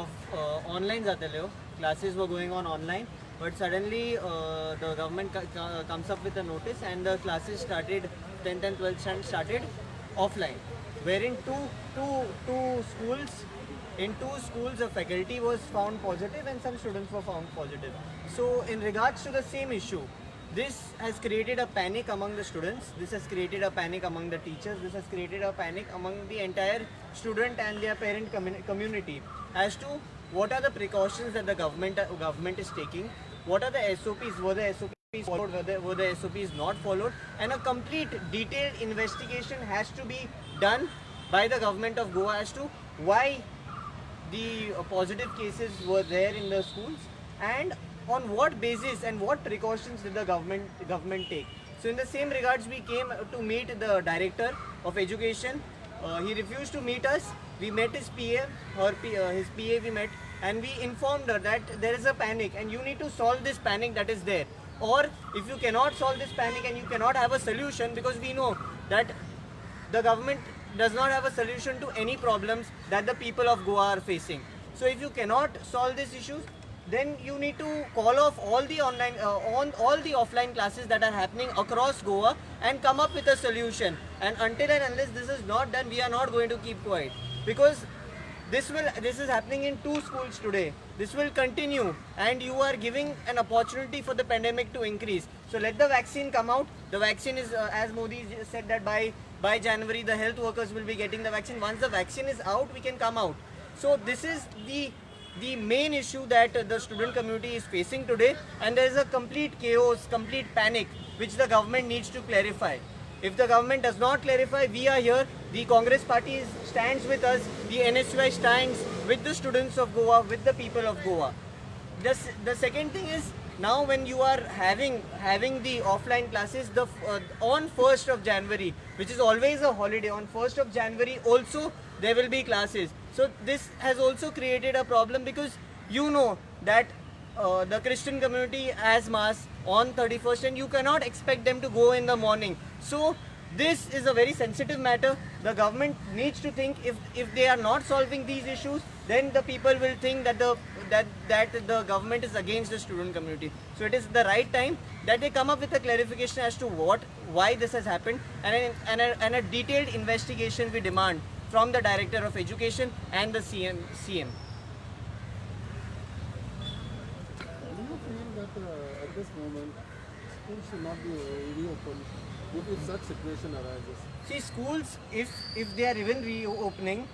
of online जातल्यो. Classes were going on online, but suddenly the government comes up with a notice, and the classes started 10th and 12th standard started offline, wherein two schools. In two schools, a faculty was found positive and some students were found positive. So, in regards to the same issue, this has created a panic among the students. This has created a panic among the teachers. This has created a panic among the entire student and their parent community as to what are the precautions that the government is taking. What are the SOPs? Were the SOPs followed? Were the SOPs not followed? And a complete detailed investigation has to be done by the government of Goa as to why the positive cases were there in the schools, and on what basis and what precautions did the government take. So in the same regards, we came to meet the director of education. He refused to meet us. We met his PA, his PA we met, and we informed her that there is a panic and you need to solve this panic that is there. Or if you cannot solve this panic and you cannot have a solution, because we know that the government does not have a solution to any problems that the people of Goa are facing. So if you cannot solve these issues, then you need to call off all the all the offline classes that are happening across Goa and come up with a solution. And until and unless this is not done, we are not going to keep quiet, because this is happening in two schools today. This will continue, and you are giving an opportunity for the pandemic to increase. So let the vaccine come out. The vaccine is, as Modi said, that by January the health workers will be getting the vaccine. Once the vaccine is out, we can come out. So this is the main issue that the student community is facing today, and there is a complete chaos, complete panic, which the government needs to clarify. If the government does not clarify, we are here. The Congress party stands with us. The NSY stands with the students of Goa, with the people of Goa. The second thing is, now when you are having the offline classes, on 1st of January, which is always a holiday, on 1st of January also there will be classes. So this has also created a problem, because you know that the Christian community has mass on 31st, and you cannot expect them to go in the morning. So this is a very sensitive matter. The government needs to think, if they are not solving these issues, then the people will think that the government is against the student community. So it is the right time that they come up with a clarification as to why this has happened, and a detailed investigation we demand from the Director of Education and the CM. Do you feel that at this moment schools should not be reopened if such situation arises? See, schools, if they are even reopening,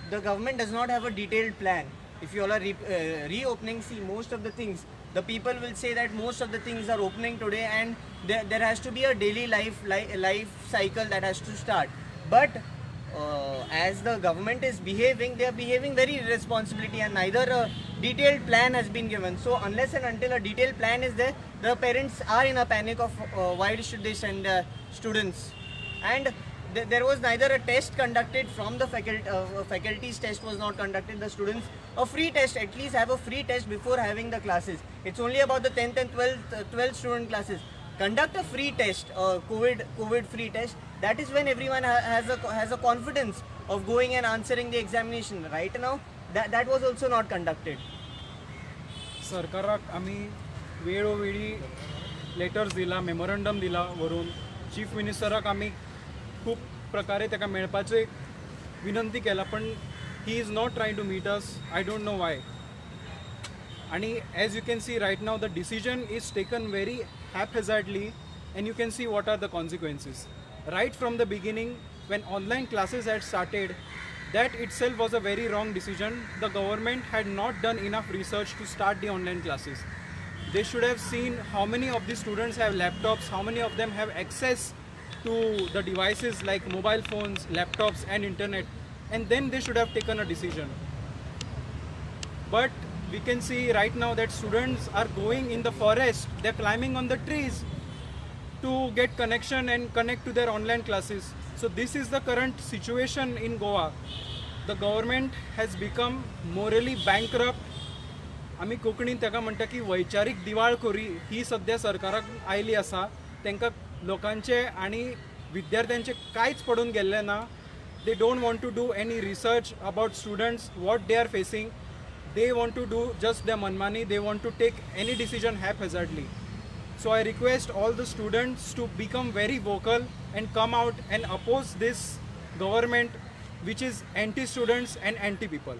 the government does not have a detailed plan. If you all are reopening, see, most of the things, the people will say that most of the things are opening today, and there has to be a daily life cycle that has to start. But as the government is behaving, they are behaving very irresponsibly, and neither a detailed plan has been given. So unless and until a detailed plan is there, the parents are in a panic of why should they send students. And there was neither a test conducted from the faculty's test was not conducted. The students, a free test, at least have a free test before having the classes. It's only about the 10th and 12th student classes. Conduct a free test, COVID free test. That is when everyone has a confidence of going and answering the examination. Right now, that was also not conducted. सरकाराक आमी वेळोवेळी letters दिला, memorandum दिला वरून chief मिनिस्टराक आमी खूप प्रकारे ताका मेळपाची विनंती केला, पण he is not trying to meet us. I don't know why. आणि as you can see right now the decision is taken very haphazardly, and you can see what are the consequences. Right from the beginning, when online classes had started, that itself was a very wrong decision. The government had not done enough research to start the online classes. They should have seen how many of the students have laptops, how many of them have access to the devices like mobile phones, laptops and internet, and then they should have taken a decision. But we can see right now that students are going in the forest, they're climbing on the trees to get connection and connect to their online classes. So this is the current situation in Goa. The government has become morally bankrupt. आमी कोंकणीन ताका म्हणटा की वैचारीक दिवाळखोरी ही सद्या सरकाराक oily आसा. तांकां लोकांचे आनी विद्यार्थ्यांचे कांयच पडून गेल्लें ना. They don't want to do any research about students, what they are facing. they want to do just their manmani, they want to take any decision haphazardly. So I request all the students to become very vocal and come out and oppose this government which is anti-students and anti-people.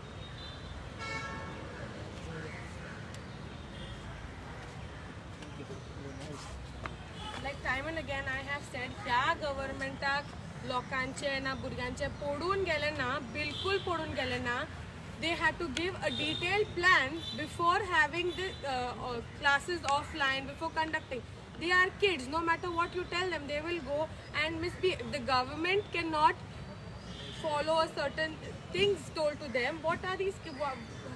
Like time and again I have said, ह्या गव्हर्नमेंटाक लोकांचे ना भुरग्यांचे पडून गेले ना, बिलकुल पडून गेले ना. They had to give a detailed plan before having the classes offline, before conducting. They are kids, no matter what you tell them, they will go and misbehave. The government cannot follow a certain things told to them. What are these?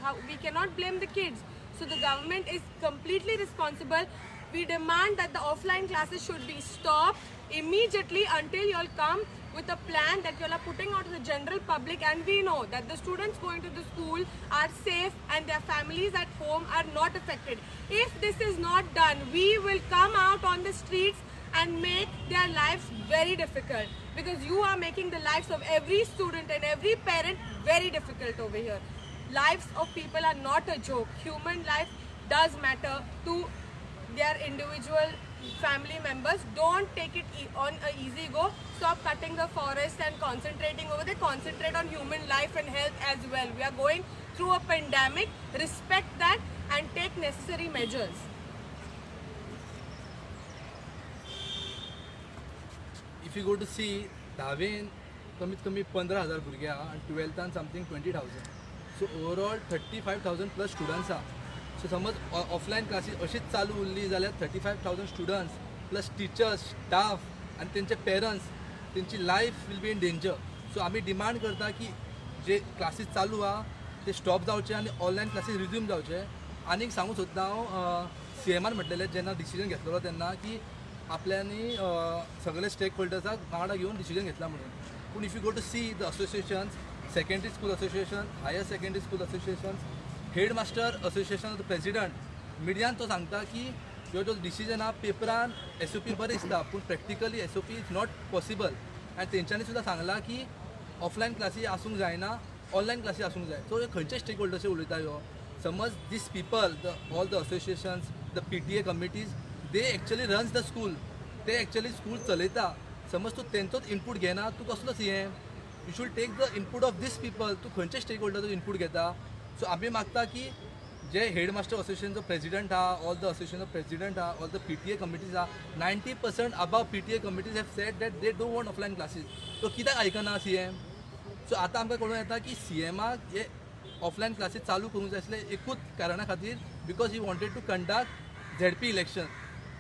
How, we cannot blame the kids. So the government is completely responsible. We demand that the offline classes should be stopped immediately until you all come with a plan that you all are putting out to the general public, and we know that the students going to the school are safe and their families at home are not affected. If this is not done, we will come out on the streets and make their lives very difficult, because you are making the lives of every student and every parent very difficult over here. Lives of people are not a joke. Human life does matter to their individual family members. Don't take it on a easy go. Stop cutting the forest and concentrating over there. Concentrate on human life and health as well. We are going through a pandemic. Respect that and take necessary measures. If you go to see, धावेन कमीत कमी 15,000 भुरग्यां and 12th something 20,000. So overall 35,000 plus students are. So समज offline classes अशीच चालू उरली जाल्यार 35,000 students plus teachers staff आनी तेंचे पेरंट्स तेंची life will be in danger. So आमी डिमांड करता की जे क्लासीस चालू आहा ते स्टॉप जावचे आनी ऑनलायन क्लासीस रिज्यूम जावचे. आनीक सांगूंक सोदता हांव CMान म्हटलेलें जेन्ना डिसिजन घेतलेलो तेन्ना की आपल्यांनी सगळे स्टेक होल्डर्साक वांगडा घेवन डिसिजन घेतला म्हणून. पूण if you go to see the associations, secondary school association, higher secondary school association, headmaster association of the president, मिडियान तो सांगता की ह्यो जो डिसिजन आहा पेपरान SOP बरें दिसता पूण practically SOP is not possible. आनी तेंच्यांनी सुद्दां सांगलां की ऑफलायन क्लासी आसूंक जायना, ऑनलायन क्लासी आसूंक जाय. सो खंयचे स्टेक होल्डर्स उलयता ह्यो? समज these people, all the associations, the PTA committees, they actually runs the school, ते एक्चुअली स्कूल चलयता. समज तूं तेंचोच इनपूट घेना, तूं कसलो CM? You should take the input of these people. तूं खंयचे स्टेक होल्डर्स इनपूट घेता? सो आमी मागता की जे हेडमास्टर असोसिएशनचो प्रेसिडेंट आहा, ऑल द असोसिएशन प्रेसिडेंट आहा, ऑल द PTA कमिटीज आहा, 90% above PTA committees have said that they don't want offline classes. तो कित्याक आयकना CM? सो आतां आमकां कळून येता की CMाक हे ऑफलायन क्लासीस चालू करूंक जाय आसले एकूच कारणा खातीर, because he wanted to conduct ZP election.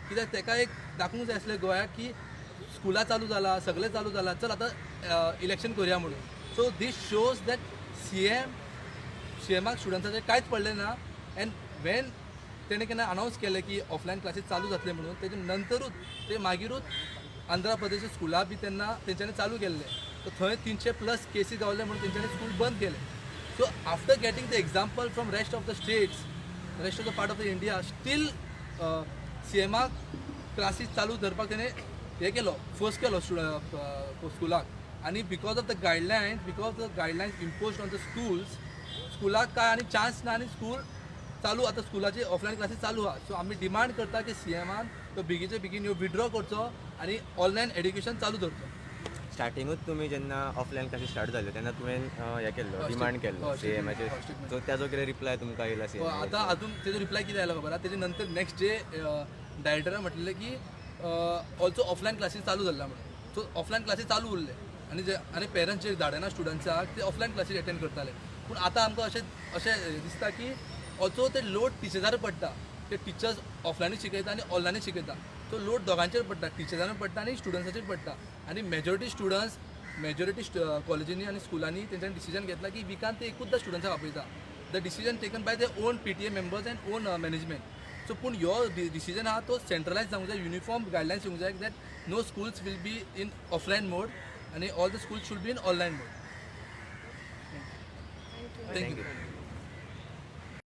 कित्याक ताका एक दाखोवंक जाय आसलें गोंयाक की स्कुलां चालू जाला, सगळें चालू जाला, चल आतां इलेक्शन करुया म्हणून. सो दीस शोज दॅट CMाक स्टुडंट्साचें कांयच पडलें ना. एंड वेन तेणें केन्ना अनावन्स केलें की ऑफलायन क्लासीस चालू जातले म्हणून, तेजे नंतरूच ते मागीरूच आंध्र प्रदेश स्कुलां बी तेन्ना तेंच्यांनी चालू केल्ले. सो थंय 300+ केसीस गावले म्हणून तेंच्यांनी स्कूल बंद केले. So after getting the example from rest of the states, rest of the part of the India, still CMाक क्लासीस चालू धरपाक तेणें हे केलो, फोर्स केलो स्कुलाक. आनी because of the guidelines imposed on the स्कुलाक काय आनी चान्स ना आनी स्कूल चालू आतां स्कुलाची ऑफलायन क्लासीस चालू आहा. सो आमी डिमांड करता की CMान तो बेगीचे बेगीन ह्यो विड्रॉ करचो आनी ऑनलायन एड्युकेशन चालू धरचो. स्टार्टिंगूच तुमी जेन्ना ऑफलायन क्लासीस स्टार्ट जाल्यो तेन्ना तुवें हें केल्लो, डिमांड केल्लो CMाचेर. सो त्याचो कितें रिप्लाय तुमकां येयला CM? आतां अजून तेजो रिप्लाय कितें आयलो खबर आहा? तेजे नंतर नेक्स्ट डे डायरेक्टरान म्हटलें की ऑल्सो ऑफलायन क्लासीस चालू जाल्ला म्हणून. सो ऑफलायन क्लासीस चालू उरले आनी पेरंट्स जे धाडना स्टुडंट्साक ते ऑफलायन क्लासीस अटेंड करताले. पूण आतां आमकां अशें दिसता की ऑल्सो ते लोड टिचर्सार पडटा. ते टिचर्स ऑफलायनूच शिकयता आनी ऑनलायनूच शिकयता. सो लोड दोगांचेर पडटा, टिचर्सांनी पडटा आनी स्टुडंट्साचेर पडटा. आनी मेजॉरिटी कॉलेजींनी आनी स्कुलांनी तेंच्यांनी डिसिजन घेतला की विकान ते एकूचदा स्टुडंट्साक आपयता. The decision taken by the own PTA members and own management. So पूण ह्यो डिसिजन आहा तो सेंट्रलायज जावंक जाय, युनिफॉर्म गायडलायन्स येवंक जाय that no schools will be in offline mode आनी all the schools should be in online mode. Thank you.